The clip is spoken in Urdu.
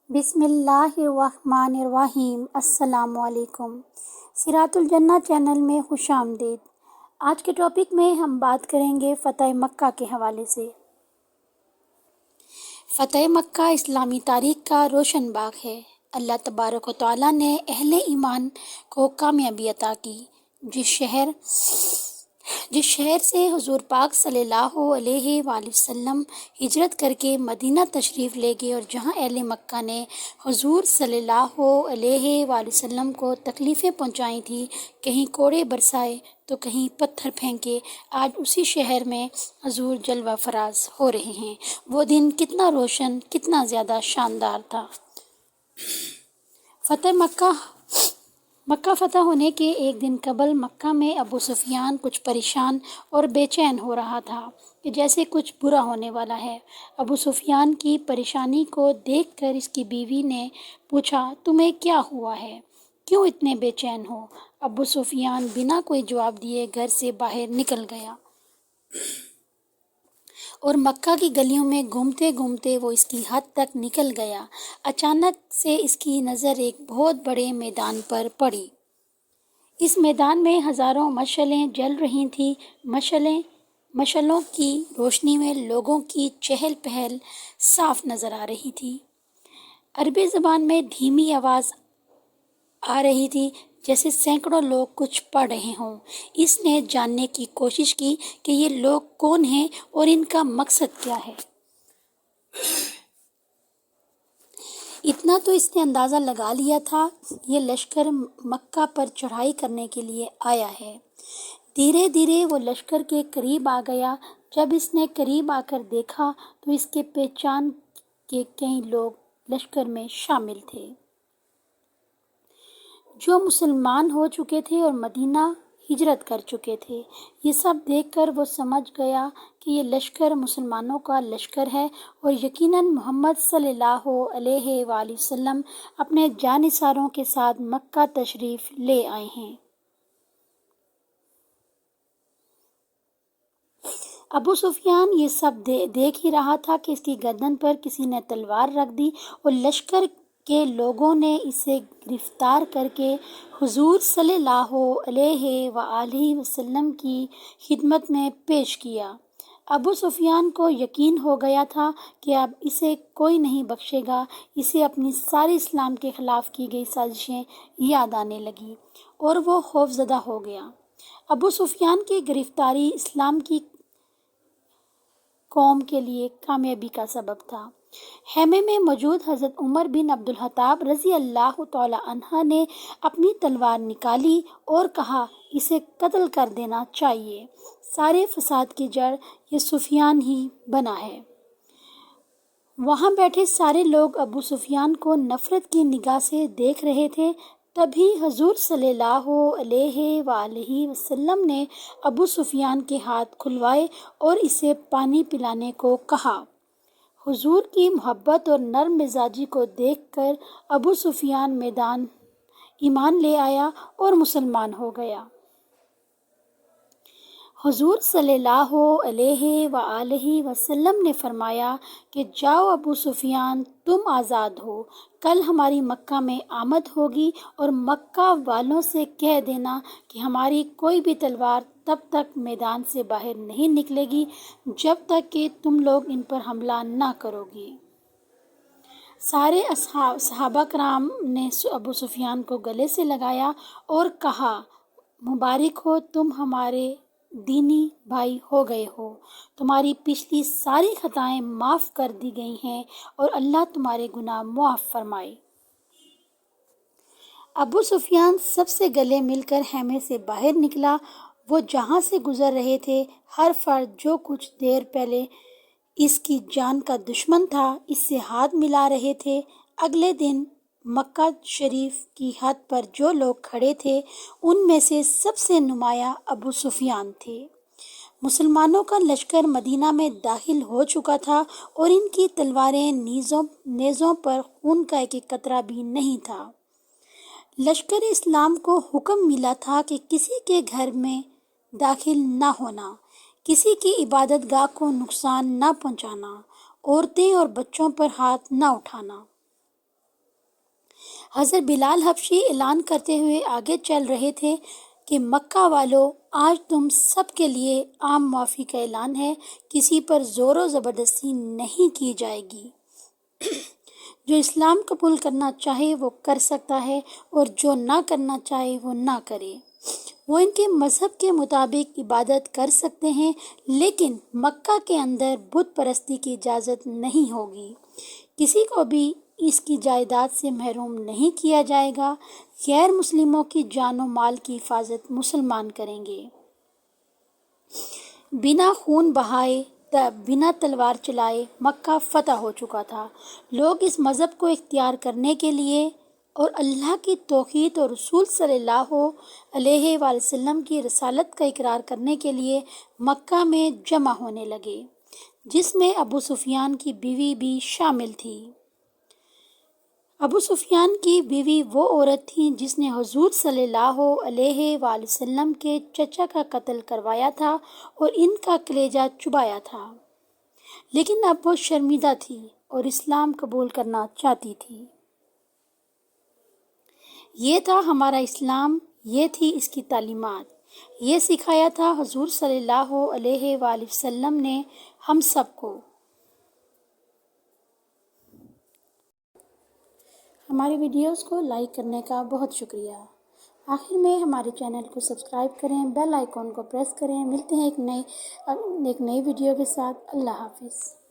بسم اللہ الرحمن الرحیم۔ السلام علیکم۔ سراۃ الجنہ چینل میں خوش آمدید۔ آج کے ٹاپک میں ہم بات کریں گے فتح مکہ کے حوالے سے۔ فتح مکہ اسلامی تاریخ کا روشن باغ ہے۔ اللہ تبارک و تعالیٰ نے اہل ایمان کو کامیابی عطا کی۔ جس شہر سے حضور پاک صلی اللہ علیہ وآلہ وسلم ہجرت کر کے مدینہ تشریف لے گئے، اور جہاں اہل مکہ نے حضور صلی اللہ علیہ وآلہ وسلم کو تکلیفیں پہنچائی تھیں، کہیں کوڑے برسائے تو کہیں پتھر پھینکے، آج اسی شہر میں حضور جلوہ فراز ہو رہے ہیں۔ وہ دن کتنا روشن، کتنا زیادہ شاندار تھا۔ مکہ فتح ہونے کے ایک دن قبل مکہ میں ابو سفیان کچھ پریشان اور بے چین ہو رہا تھا کہ جیسے کچھ برا ہونے والا ہے۔ ابو سفیان کی پریشانی کو دیکھ کر اس کی بیوی نے پوچھا، تمہیں کیا ہوا ہے؟ کیوں اتنے بے چین ہو؟ ابو سفیان بنا کوئی جواب دیے گھر سے باہر نکل گیا اور مکہ کی گلیوں میں گھومتے گھومتے وہ اس کی حد تک نکل گیا۔ اچانک سے اس کی نظر ایک بہت بڑے میدان پر پڑی۔ اس میدان میں ہزاروں مشعلیں جل رہی تھیں۔ مشعلوں کی روشنی میں لوگوں کی چہل پہل صاف نظر آ رہی تھی۔ عربی زبان میں دھیمی آواز آ رہی تھی، جیسے سینکڑوں لوگ کچھ پڑھ رہے ہوں۔ اس نے جاننے کی کوشش کی کہ یہ لوگ کون ہیں اور ان کا مقصد کیا ہے۔ اتنا تو اس نے اندازہ لگا لیا تھا، یہ لشکر مکہ پر چڑھائی کرنے کے لیے آیا ہے۔ دھیرے دھیرے وہ لشکر کے قریب آ گیا۔ جب اس نے قریب آ کر دیکھا تو اس کے پہچان کے کئی لوگ لشکر میں شامل تھے، جو مسلمان ہو چکے تھے اور مدینہ ہجرت کر چکے تھے۔ یہ سب دیکھ کر وہ سمجھ گیا کہ یہ لشکر مسلمانوں کا لشکر ہے اور یقیناً محمد صلی اللہ علیہ وآلہ وسلم اپنے جانثاروں کے ساتھ مکہ تشریف لے آئے ہیں۔ ابو سفیان یہ سب دیکھ ہی رہا تھا کہ اس کی گردن پر کسی نے تلوار رکھ دی اور لشکر کے لوگوں نے اسے گرفتار کر کے حضور صلی اللہ علیہ وآلہ وسلم کی خدمت میں پیش کیا۔ ابو سفیان کو یقین ہو گیا تھا کہ اب اسے کوئی نہیں بخشے گا۔ اسے اپنی ساری اسلام کے خلاف کی گئی سازشیں یاد آنے لگی اور وہ خوفزدہ ہو گیا۔ ابو سفیان کی گرفتاری اسلام کی قوم کے لیے کامیابی کا سبب تھا۔ خیمے میں موجود حضرت عمر بن عبد الخطاب رضی اللہ تعالی عنہ نے اپنی تلوار نکالی اور کہا، اسے قتل کر دینا چاہیے۔ سارے فساد کی جڑ یہ سفیان ہی بنا ہے۔ وہاں بیٹھے سارے لوگ ابو سفیان کو نفرت کی نگاہ سے دیکھ رہے تھے۔ تبھی حضور صلی اللہ علیہ وآلہ وسلم نے ابو سفیان کے ہاتھ کھلوائے اور اسے پانی پلانے کو کہا۔ حضور کی محبت اور نرم مزاجی کو دیکھ کر ابو سفیان ایمان لے آیا اور مسلمان ہو گیا۔ حضور صلی اللہ علیہ وآلہ وسلم نے فرمایا کہ جاؤ ابو سفیان، تم آزاد ہو۔ کل ہماری مکہ میں آمد ہوگی اور مکہ والوں سے کہہ دینا کہ ہماری کوئی بھی تلوار تب تک میدان سے باہر نہیں نکلے گی جب تک کہ تم لوگ ان پر حملہ نہ کرو گے۔ سارے صحابہ کرام نے ابو سفیان کو گلے سے لگایا اور کہا، مبارک ہو، تم ہمارے دینی بھائی ہو گئے ہو۔ تمہاری پچھلی ساری خطائیں معاف کر دی گئی ہیں اور اللہ تمہارے گناہ معاف فرمائے۔ ابو سفیان سب سے گلے مل کر خیمے سے باہر نکلا۔ وہ جہاں سے گزر رہے تھے، ہر فرد جو کچھ دیر پہلے اس کی جان کا دشمن تھا، اس سے ہاتھ ملا رہے تھے۔ اگلے دن مکہ شریف کی حد پر جو لوگ کھڑے تھے، ان میں سے سب سے نمایاں ابو سفیان تھے۔ مسلمانوں کا لشکر مدینہ میں داخل ہو چکا تھا اور ان کی تلواریں نیزوں پر خون کا ایک قطرہ بھی نہیں تھا۔ لشکر اسلام کو حکم ملا تھا کہ کسی کے گھر میں داخل نہ ہونا، کسی کی عبادت گاہ کو نقصان نہ پہنچانا، عورتیں اور بچوں پر ہاتھ نہ اٹھانا۔ حضرت بلال حبشی اعلان کرتے ہوئے آگے چل رہے تھے کہ مکہ والو، آج تم سب کے لیے عام معافی کا اعلان ہے، کسی پر زور و زبردستی نہیں کی جائے گی۔ جو اسلام قبول کرنا چاہے وہ کر سکتا ہے اور جو نہ کرنا چاہے وہ نہ کرے۔ وہ ان کے مذہب کے مطابق عبادت کر سکتے ہیں، لیکن مکہ کے اندر بت پرستی کی اجازت نہیں ہوگی۔ کسی کو بھی اس کی جائیداد سے محروم نہیں کیا جائے گا۔ غیر مسلموں کی جان و مال کی حفاظت مسلمان کریں گے۔ بنا خون بہائے، بنا تلوار چلائے مکہ فتح ہو چکا تھا۔ لوگ اس مذہب کو اختیار کرنے کے لیے اور اللہ کی توحید اور رسول صلی اللہ علیہ وآلہ وسلم کی رسالت کا اقرار کرنے کے لیے مکہ میں جمع ہونے لگے، جس میں ابو سفیان کی بیوی بھی شامل تھی۔ ابو سفیان کی بیوی وہ عورت تھی جس نے حضور صلی اللہ علیہ وآلہ وسلم کے چچا کا قتل کروایا تھا اور ان کا کلیجہ چبایا تھا، لیکن اب وہ شرمندہ تھی اور اسلام قبول کرنا چاہتی تھی۔ یہ تھا ہمارا اسلام، یہ تھی اس کی تعلیمات، یہ سکھایا تھا حضور صلی اللہ علیہ وآلہ وسلم نے ہم سب کو۔ ہماری ویڈیوز کو لائک کرنے کا بہت شکریہ۔ آخر میں ہمارے چینل کو سبسکرائب کریں، بیل آئیکن کو پریس کریں۔ ملتے ہیں ایک نئی ویڈیو کے ساتھ۔ اللہ حافظ۔